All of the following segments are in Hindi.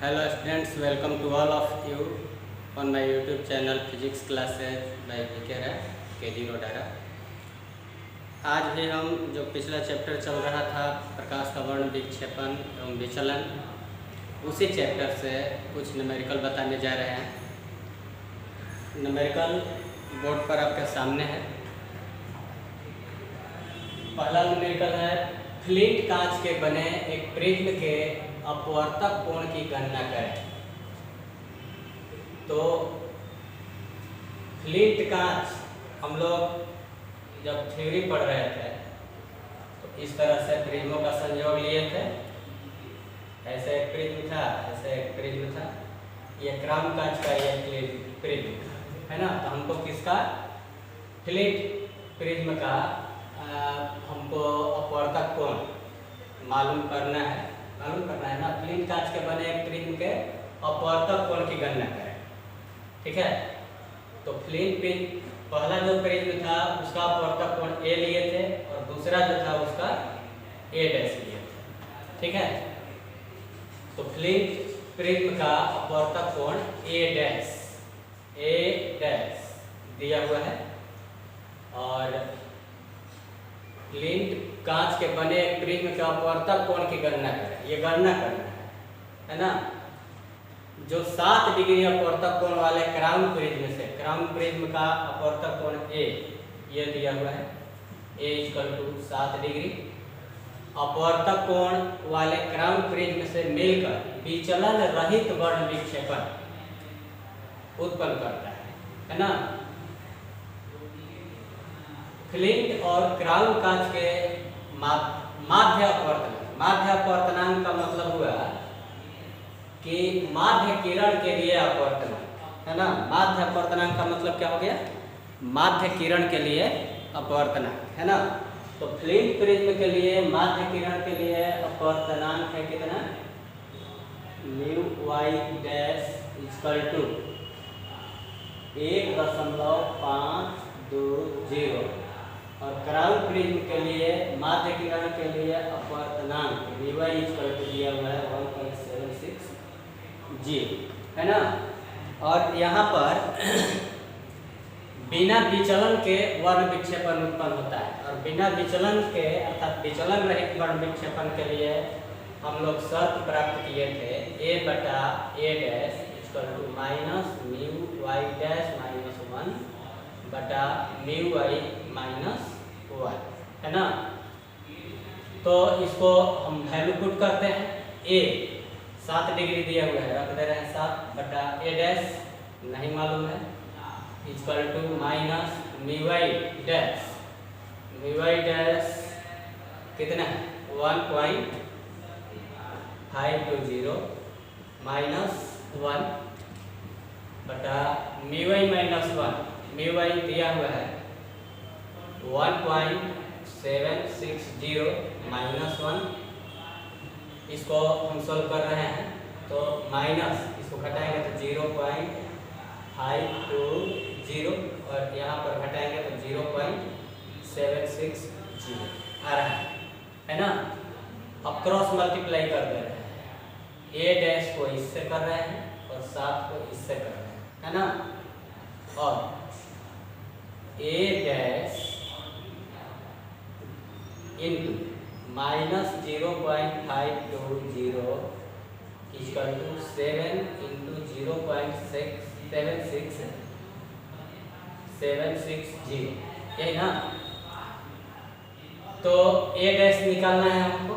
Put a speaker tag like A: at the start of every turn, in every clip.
A: Hello students, welcome to all of you on my YouTube channel Physics Classes by VK Rai, KG Nodara। आज भी हम जो पिछला चैप्टर चल रहा था प्रकाश का वर्ण विक्षेपण एवं विचलन, उसी चैप्टर से कुछ न्यूमेरिकल बताने जा रहे हैं। न्यूमेरिकल बोर्ड पर आपके सामने है। पहला न्यूमेरिकल है, फ्लिंट कांच के बने एक प्रिज्म के अपवर्तक कोण की गणना करें। तो फ्लिंट कांच हम लोग जब थ्योरी पढ़ रहे थे तो इस तरह से प्रिज्मों का संयोग लिए थे। ऐसे एक प्रिज्म था, ऐसे एक प्रिज्म था, ये क्राउन कांच का ये प्रिज्म है ना। तो हमको किसका, फ्लिंट प्रिज्म का हमको अपवर्तक कोण मालूम करना है ना। फ्लिंट कांच के बने एक प्रिज्म के अपवर्तक कोण की गणना करें, ठीक है। तो फ्लिंट प्रिज्म पहला जो प्रिज्म था उसका अपवर्तक कोण ए लिए थे और दूसरा जो था उसका ए डैश लिए थे, ठीक है। तो फ्लिंट प्रिज्म का अपवर्तक कोण ए डैश दिया हुआ है और फ्लिंट कांच के बने एक प्रिज्म के अपवर्तक कोण की गणना करें। ये गणना करना है ना। जो 7 डिग्री अपवर्तक कोण वाले क्राउन प्रिज्म से, क्राउन प्रिज्म का अपवर्तक कोण ए ये दिया हुआ है, ए = 7 डिग्री। अपवर्तक कोण वाले क्राउन प्रिज्म से मिलकर विचलन रहित वर्ण विक्षेपण उत्पन्न करता है ना। फ्लिंट और क्राउन कांच के माध्य अपवर्तनांक का मतलब हुआ कि माध्य किरण के लिए अपवर्तनांक है ना। माध्य अपवर्तनांक का मतलब क्या हो गया, माध्य किरण के लिए अपवर्तनांक है ना। तो फ्लिंट प्रिज्म के लिए माध्य किरण के लिए अपवर्तनांक है कितना, μy डैश = 1.520 और क्राउन प्रिज्म के लिए माध्य किरण के लिए अपवर्तनांक Vy दिया हुआ है 1.760 है ना। और यहाँ पर बिना विचलन के वर्ण विक्षेपण उत्पन्न होता है और बिना विचलन के अर्थात विचलन रहित वर्ण विक्षेपण के लिए हम लोग शर्त प्राप्त किए थे a/a डैश = -μy डैश -1 बटा μy -1 है ना। तो इसको हम वैल्यू पुट करते हैं। a 7 डिग्री दिया हुआ है, रख दे रहे हैं 7 बटा a डैश नहीं मालूम है = μy डैश कितना है 1.520 -1 बटा μy दिया हुआ है 1.760 -1। इसको हम सॉल्व कर रहे हैं तो माइनस इसको घटाएंगे तो 0.520 और यहाँ पर घटाएंगे तो 0.760 आ रहा है ना। अब क्रॉस मल्टीप्लाई कर दे रहे हैं, a डैश को इससे कर रहे हैं और 7 को इससे कर रहे हैं है ना। और a डैश इंटू -0.520 = 7 × 0.760 यही ना। तो a डैश निकालना है हमको,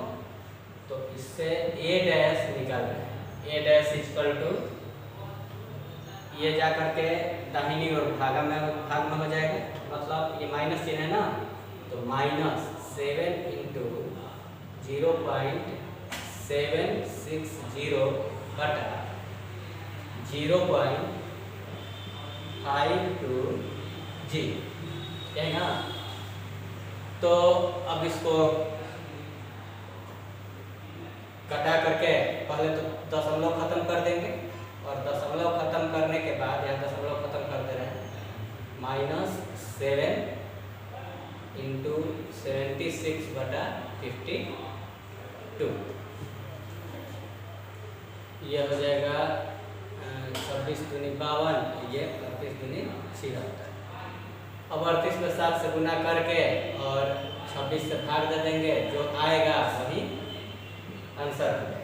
A: तो इससे a डैश निकालना है। a डैश = ये जा करके दाहिनी ओर भाग में हो जाएगा, मतलब ये माइनस चिन्ह है ना। तो -7 × 0.760 बटा 0.520 है ना। तो अब इसको कटा करके पहले तो दशमलव खत्म कर देंगे और दशमलव खत्म करने के बाद यहाँ दशमलव खत्म कर दे रहे हैं -7 × 76/52 ये हो जाएगा 26 दूनी 52, ये 38 दूनी 76। अब 38 को 7 से गुना करके और 26 से भाग दे देंगे, जो आएगा वही आंसर हो जाएगा।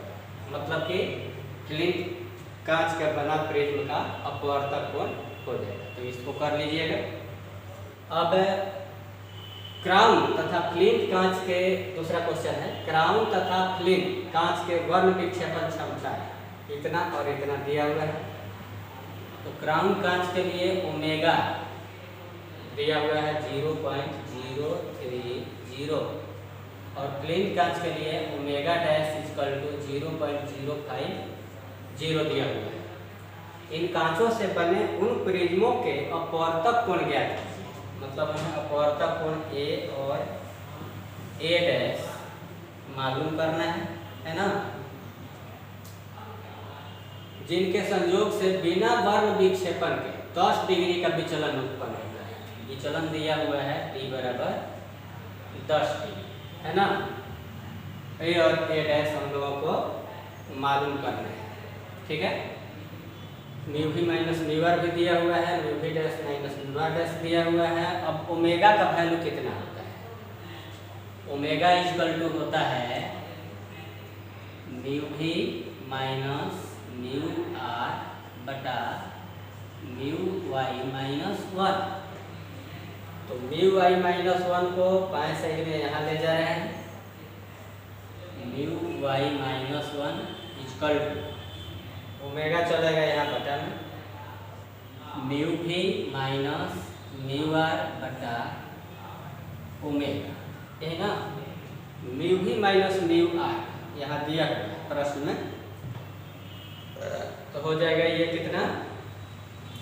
A: मतलब कि फ्लिंट कांच का बना प्रिज्म का अपवर्तक कोण हो जाएगा। तो इसको कर लीजिएगा। अब क्राउन तथा फ्लिंट कांच के दूसरा क्वेश्चन है, क्राउन तथा फ्लिंट कांच के वर्ण विक्षेपण क्षमता इतना और इतना दिया हुआ है। तो क्राउन कांच के लिए ओमेगा दिया हुआ है 0.030 और फ्लिंट कांच के लिए ओमेगा डैश इक्वल टू 0.050 दिया हुआ है। इन कांचों से बने उन प्रिज्मों के अपवर्तक कोण ज्ञात कीजिए। मतलब हमें अपवर्तक कोण ए और ए डैश मालूम करना है ना, जिनके संयोग से बिना वर्ण विक्षेपण के 10 डिग्री का विचलन उत्पन्न होता है। विचलन दिया हुआ है t बराबर 10 डिग्री, है ना। ए और ए डैश हम लोगों को मालूम करना है, ठीक है। Mu B minus mu are भी दिया हुआ है, mu B dash minus mu R dash दिया हुआ है। अब ओमेगा का वैल्यू कितना होता है? ओमेगा इक्वल टू होता है mu B minus mu R बटा म्यू वाई माइनस 1। तो म्यू वाई माइनस 1 को बाएं साइड में यहाँ ले जा रहे हैं। Mu y minus 1 equal to omega चलेगा यहाँ बटा में mu B minus mu R बटा ओमेगा, यही ना। Mu B minus mu are यहाँ दिया हुआ है प्रश्न में, तो हो जाएगा ये कितना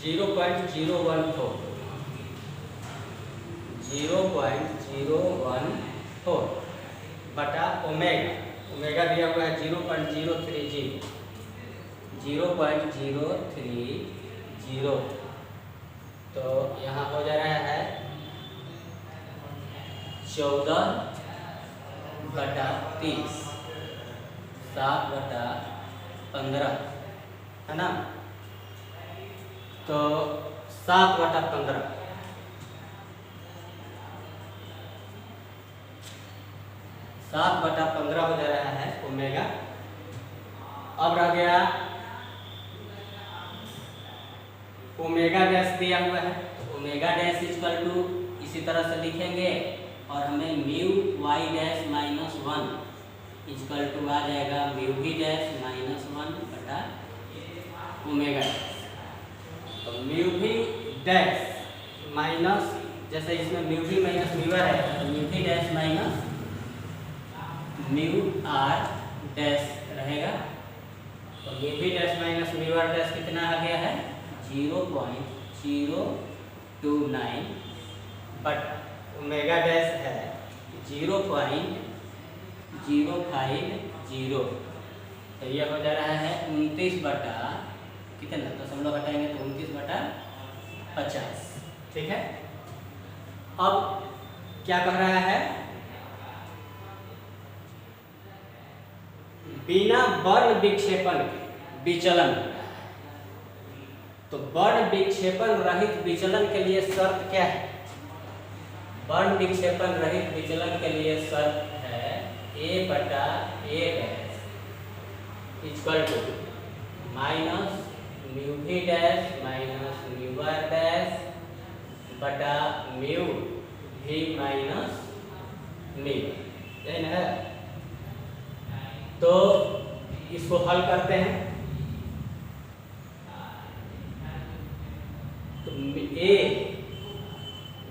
A: 0.014 बटा ओमेगा। ओमेगा दिया हुआ है 0.030 तो यहाँ हो जा रहा है 14/30 7/15, है ना। तो 7/15 7/15 हो जा रहा है ओमेगा। अब रह गया ओमेगा डैश दिया हुआ है, तो ओमेगा डैश इक्वल टू इसी तरह से लिखेंगे और हमें mu Y dash minus 1 equal to आ जाएगा म्यू भी डैश माइनस 1 बटा ओमेगा डैश। तो म्यू भी डैश माइनस, जैसे इसमें mu B minus mu are है, तो mu B dash minus mu R dash रहेगा। तो mu B dash minus mu R dash कितना आ गया है 0.029 बट ओमेगा डैश है 0.050। तो ये हो जा रहा है 29 बटा कितना, दशमलव हटाएंगे तो 29/50, ठीक है। अब क्या कह रहा है, बिना वर्ण विक्षेपण के विचलन। तो वर्ण विक्षेपण रहित विचलन के लिए शर्त क्या है? वर्ण विक्षेपण रहित विचलन के लिए शर्त है a बटा a dash equal to minus mu B dash minus mu R dash बटा म्यू भी माइनस म्यू, यही ना है। तो इसको हल करते हैं। तो a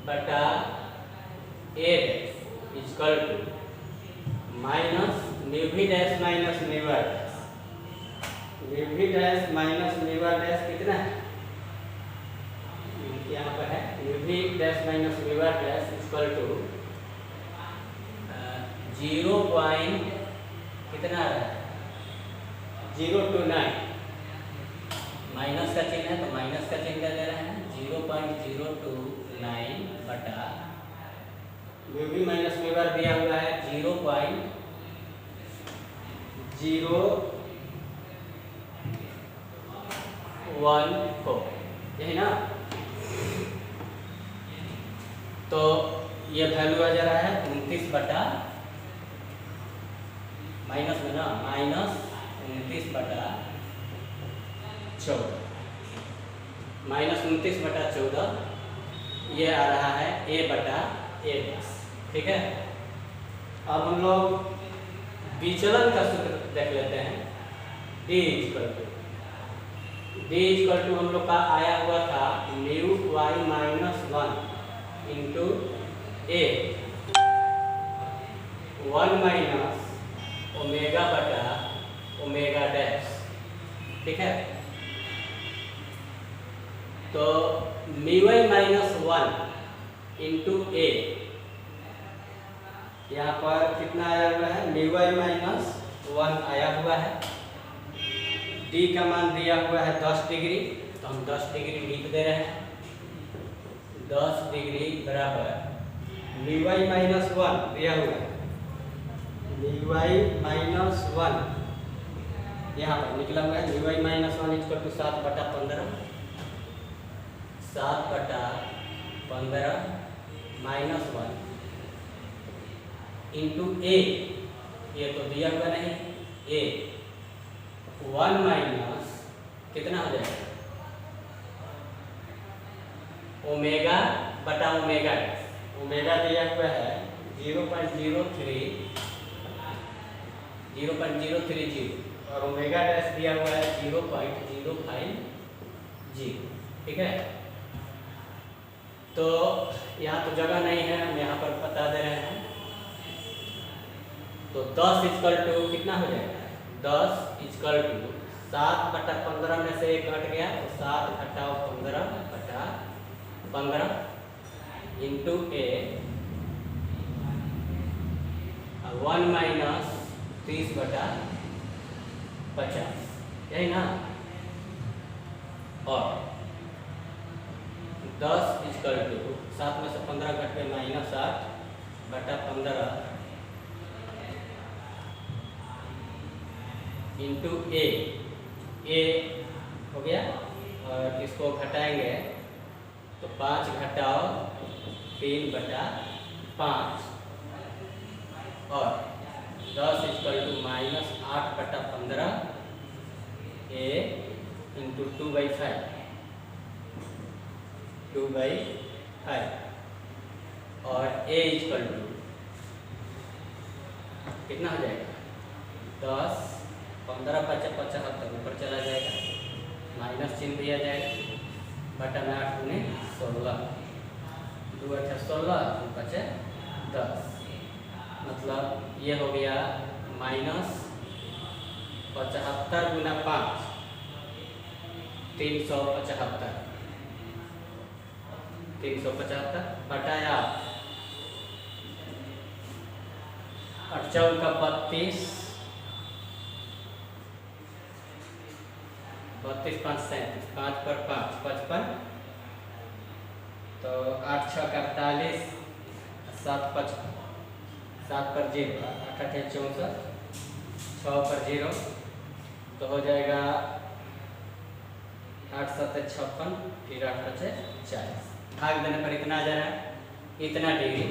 A: बटा a dash equal to minus mu B dash minus mu R dash. Mu B dash minus mu R dash कितना है यहाँ पर है, mu B dash minus mu R dash equal to 0. कितना आ रहा है 029, माइनस का चिन्ह है तो माइनस का चिन्ह दे रहे हैं 0.029 बटा mu B minus mu are दिया हुआ है 0.050 1 को, यही ना। तो ये वैल्यू आ जा रहा है 29 बटा माइनस में ना, माइनस 29 बटा 14, माइनस 29 बटा 14, ये आ रहा है a बटा a डैश। ठीक है, अब हम लोग विचलन का सूत्र देख लेते हैं। d इक्वल टू हम लोग का आया हुआ था mu y minus 1 into a 1 minus omega बटा ओमेगा डैश। ठीक है, तो mu y minus 1 into a, यहाँ पर कितना आया हुआ है, म्यू y माइनस 1 आया हुआ है, d का मान दिया हुआ है 10 डिग्री, तो हम 10 डिग्री लिख दे रहे हैं। 10 डिग्री बराबर म्यू y माइनस 1 दिया हुआ है, म्यू y माइनस 1 यहाँ पर निकला हुआ है, mu y minus 1 equal to 7 बटा 15, 7 बटा 15 माइनस 1 इंटू a, ये तो दिया हुआ नहीं, a 1 माइनस कितना हो जाएगा, ओमेगा बटा ओमेगा डैश। ओमेगा दिया हुआ है 0.030 और ओमेगा डैश दिया हुआ है 0.050। ठीक है, तो यहाँ तो जगह नहीं है, हम यहाँ पर बता दे रहे हैं। तो 10 इक्वल टू कितना हो जाएगा, 10 इक्वल टू 7 बटा 15 में से 1 घट गया, तो 7 घटाओ 15 बटा 15 इंटू a 1 माइनस 30 बटा 50, यही ना। और 10 इक्वल टू 7 में से 15 घट के माइनस 8 बटा 15 इंटू a हो गया, और इसको घटाएंगे तो 5 घटाओ 3 बटा 5 और 10 इक्वल टू माइनस 8 बटा 15 a इंटू 2/5 और a इक्वल टू कितना हो जाएगा, 10 15 5 75 ऊपर चला जाएगा, माइनस चिन्ह दिया जाएगा, बटा में 8 गुने 16, 2 8 16 बचे 10, मतलब ये हो गया माइनस 75 गुना 5 375 बटाया 8 चौका 32, 32 5 37, 5 पर 5 55, तो 8 6 48, 7 5 7 पर 0, 8 8 64, 6 पर 0, तो हो जाएगा 8 7 56, फिर 8 5 40, भाग देने पर इतना आ जा रहा है, इतना डिग्री।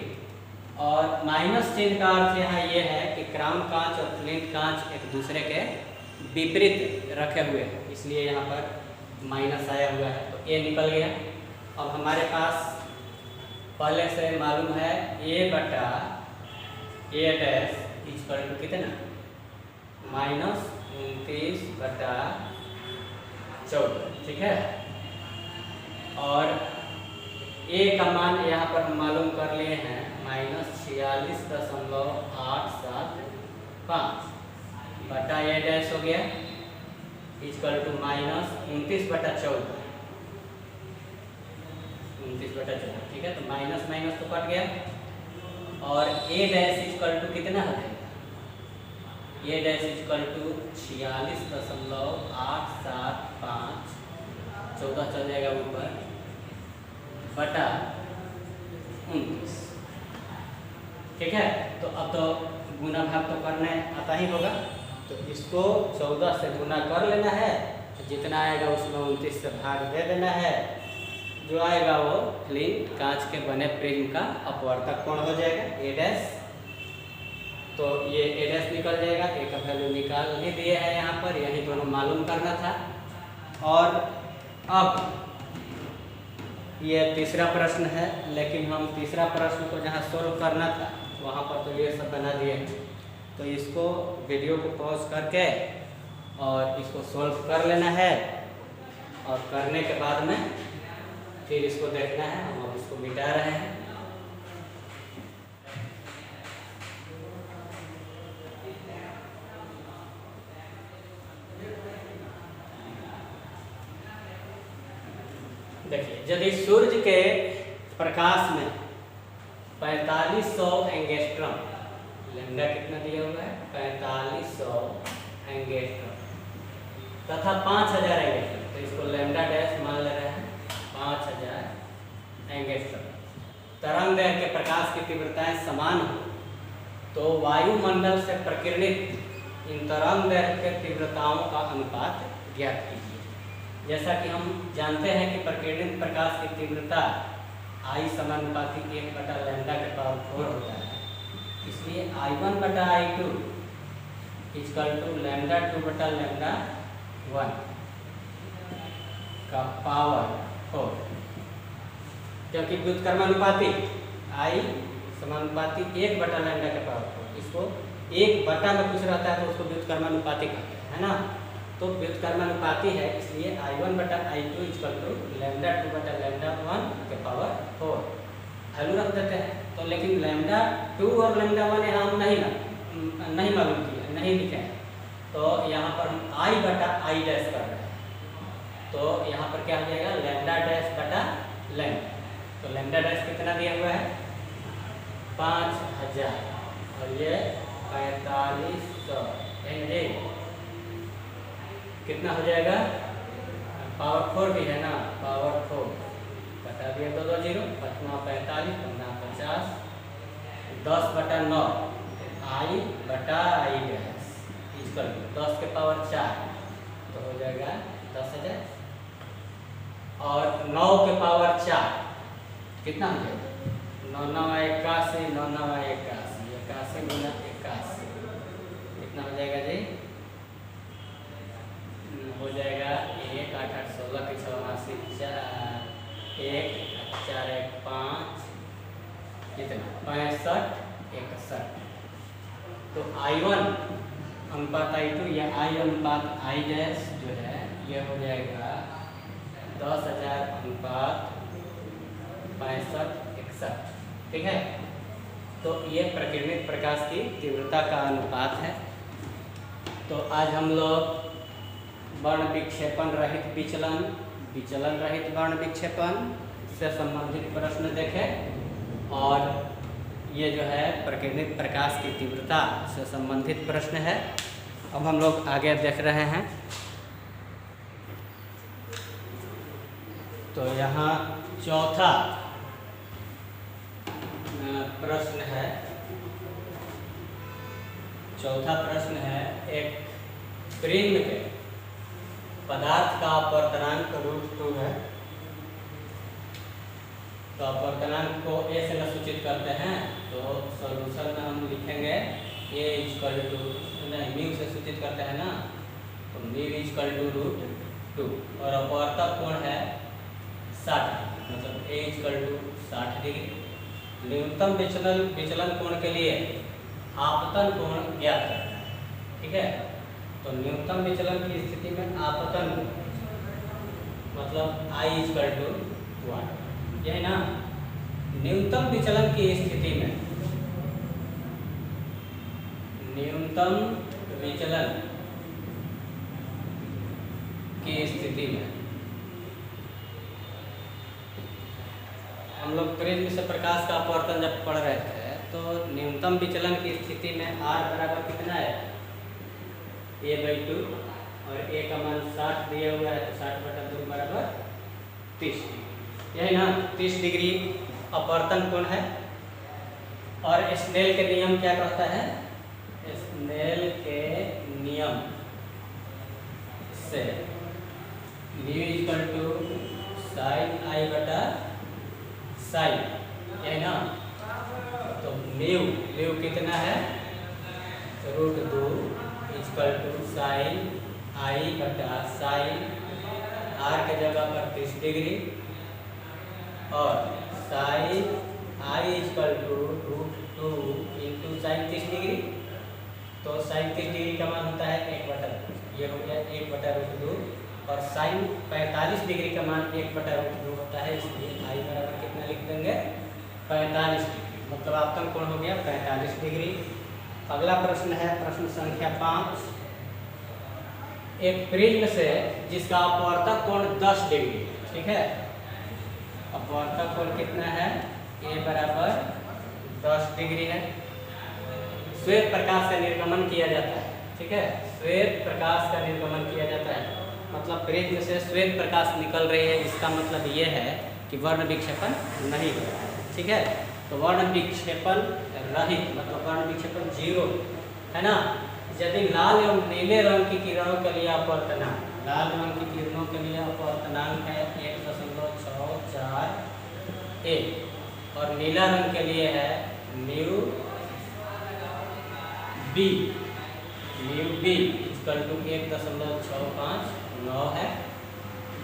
A: और माइनस चिन्ह का अर्थ यहाँ ये है कि क्राउन कांच और फ्लिंट कांच एक दूसरे के विपरीत रखे हुए हैं, इसलिए यहाँ पर माइनस आया हुआ है, तो a निकल गया। अब हमारे पास पहले से मालूम है a बटा a डैश इक्वल टू कितना, माइनस 29 बटा 14। ठीक है, और a का मान यहाँ पर हम मालूम कर लिए हैं, माइनस 46.875 बटा a डैश हो गया इक्वल टू माइनस 29 बटा 14, 29 बटा 14। ठीक है, तो माइनस माइनस तो कट गया, और a डैश इक्वल टू कितना हो जाएगा, a डैश इक्वल टू 46.875, 14 चल जाएगा ऊपर, बटा 29। ठीक है, तो अब तो गुना भाग तो करने आता ही होगा, तो इसको 14 से गुना कर लेना है जितना आएगा उसमें 29 से भाग दे देना है। जो आएगा वो फ्लिंट कांच के बने प्रिज्म का अपवर्तक कोण हो जाएगा ए डैश। तो ये ए डैश निकल जाएगा, ए का वैल्यू निकाल ही दिए है यहाँ पर, यही दोनों मालूम करना था। और अब ये तीसरा प्रश्न है, लेकिन हम तीसरा प्रश्न को जहाँ सोल्व करना था वहाँ पर तो ये सब बना दिए। तो इसको वीडियो को पॉज करके और इसको सोल्व कर लेना है, और करने के बाद में फिर इसको देखना है। हम अब इसको मिटा रहे हैं। देखिए, यदि सूर्य के प्रकाश में 4500 एंगस्ट्रॉम, लैम्डा कितना दिया हुआ है 4500 एंगस्ट्रॉम तथा 5000 एंगस्ट्रॉम, तो इसको लैम्डा डैश मान ले रहे हैं 5000 एंगस्ट्रॉम, तरंग दैर्घ्य के प्रकाश की तीव्रताएं समान हो तो वायुमंडल से प्रकीर्णित इन तरंग दैर्घ्य के तीव्रताओं का अनुपात ज्ञात कीजिए। जैसा कि हम जानते हैं कि प्रकीर्णित प्रकाश की तीव्रता I समानुपाती 1/λ⁴ होता है, इसलिए I1/I2 = λ2/λ1 का पावर 4, क्योंकि व्युत्क्रमानुपाती I समानुपाती 1/λ⁴। इसको 1 में कुछ रहता है तो उसको व्युत्क्रमानुपाती कहते हैं, है ना। तो व्युत्क्रमानुपाती है, इसलिए I1/I2 = λ2/λ1 के पावर 4 वैल्यू रख देते हैं। तो लेकिन λ2 और λ1 यहाँ हम नहीं मालूम किए, नहीं लिखे हैं, तो यहाँ पर हम I/I डैश कर रहे हैं। तो यहाँ पर क्या हो जाएगा λ'/λ। तो लैम्डा डैश कितना दिया हुआ है 5000 और ये 4500, कितना हो जाएगा पावर 4 भी है ना, पावर 4 बटा दिया 2 2 0, 45 50 10/9 I/I डैश इक्वल 10 के पावर 4, तो हो जाएगा 10,000। और 9 के पावर 4 कितना हो जाएगा 9 9 81, 9 9 81, 81 गुना 81 कितना हो जाएगा जी, हो जाएगा 1 8 8 16 के 86 1 4 1 5 कितना 65 61। तो I1 अनुपात I2 या I अनुपात I डैश जो है ये हो जाएगा 10,000 अनुपात 65 61, ठीक है। तो ये प्रकीर्णित प्रकाश की तीव्रता का अनुपात है। तो आज हम लोग वर्ण विक्षेपण रहित विचलन, विचलन रहित वर्ण विक्षेपण से संबंधित प्रश्न देखें, और ये जो है प्रकीर्णित प्रकाश की तीव्रता से संबंधित प्रश्न है। अब हम लोग आगे देख रहे हैं। तो यहाँ चौथा प्रश्न है, एक प्रिज्म के पदार्थ का अपवर्तनांक √2 है। तो अपवर्तनांक को ए से न सूचित करते हैं, तो सॉल्यूशन में हम लिखेंगे ए = म्यू से सूचित करते हैं ना, तो म्यू = √2 और अपवर्तक कोण है 60, मतलब ए = 60 डिग्री। न्यूनतम विचलन कोण के लिए आपतन कोण ज्ञात करना है, ठीक है। तो न्यूनतम विचलन की स्थिति में आपतन मतलब I = 1, यही ना। न्यूनतम विचलन की स्थिति में, न्यूनतम विचलन की स्थिति में हम लोग प्रिज्म से प्रकाश का अपवर्तन जब पढ़ रहे थे, तो न्यूनतम विचलन की स्थिति में R बराबर कितना है a/2, और a का मान 60 दिया हुआ है, तो 60/2 बराबर 30, यही ना 30 डिग्री अपवर्तन कोण है। और स्नेल के नियम क्या कहता है, स्नेल के नियम से म्यू इक्वल टू साइन आई बटा साइन, है ना। तो म्यू म्यू कितना है, √2 इक्वल टू साइन आई बटा साइन, आर के जगह पर 30 डिग्री, और sine I equal to √2 into sine 30 degree. तो साइन 30 डिग्री का मान होता है 1/2, ये हो गया 1/√2, और साइन 45 डिग्री का मान 1/√2 होता है, इसलिए आई बराबर कितना लिख देंगे, 45 डिग्री, मतलब आपतन कोण हो गया 45 डिग्री। अगला प्रश्न है प्रश्न संख्या 5। एक प्रिज्म से जिसका अपवर्तक कोण 10 डिग्री है, ठीक है, अपवर्तक कोण कितना है, ए बराबर 10 डिग्री है। श्वेत प्रकाश का निर्गमन किया जाता है, ठीक है, श्वेत प्रकाश का निर्गमन किया जाता है, मतलब प्रिज्म से श्वेत प्रकाश निकल रही है, इसका मतलब ये है कि वर्ण विक्षेपण नहीं हो रहा है, ठीक है। तो वर्ण विक्षेपण रहित मतलब वर्ण विक्षेपण 0 है ना। यदि लाल एवं नीले रंग की किरणों के लिए अपवर्तनांक, लाल रंग की किरणों के लिए अपवर्तनांक है 1.64 a, और नीला रंग के लिए है म्यू बी इक्वल टू 1.659 है।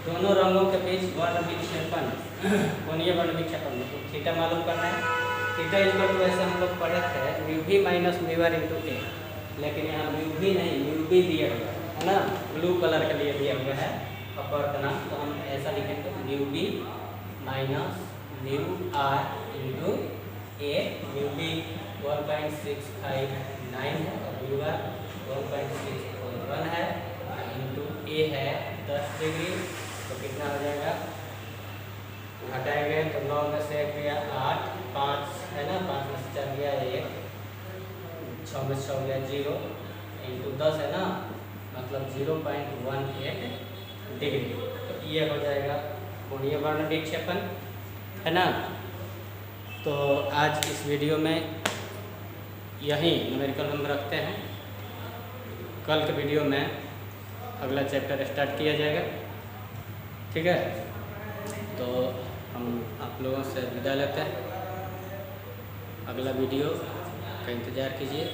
A: दोनों रंगों के बीच वर्ण विक्षेपण, कोणीय वर्ण विक्षेपण मतलब थीटा मालूम करना है। थीटा इक्वल टू ऐसे हम लोग पढ़े थे mu B minus mu R into ए, लेकिन यहाँ म्यू भी नहीं म्यू बी दिया हुआ है ना, ब्लू कलर के लिए दिया हुआ है अपवर्तनांक, तो हम ऐसा लिखेंगे mu B minus mu R into A. Mu B 1.659 है और म्यू आर 1.641 है, इंटू ए है 10 डिग्री, तो कितना हो जाएगा, घटाएंगे तो 9 में से 1 गया 8, 5 है ना, 5 में से 4 गया 1, 6 में से 6 गया 0, इंटू 10 है ना, मतलब 0.18 डिग्री। तो ये हो जाएगा कोणीय वर्ण विक्षेपण, है ना। तो आज इस वीडियो में यहीं न्यूमेरिकल हम रखते हैं, कल के वीडियो में अगला चैप्टर स्टार्ट किया जाएगा, ठीक है। तो हम आप लोगों से विदा लेते हैं, अगला वीडियो का इंतज़ार कीजिए।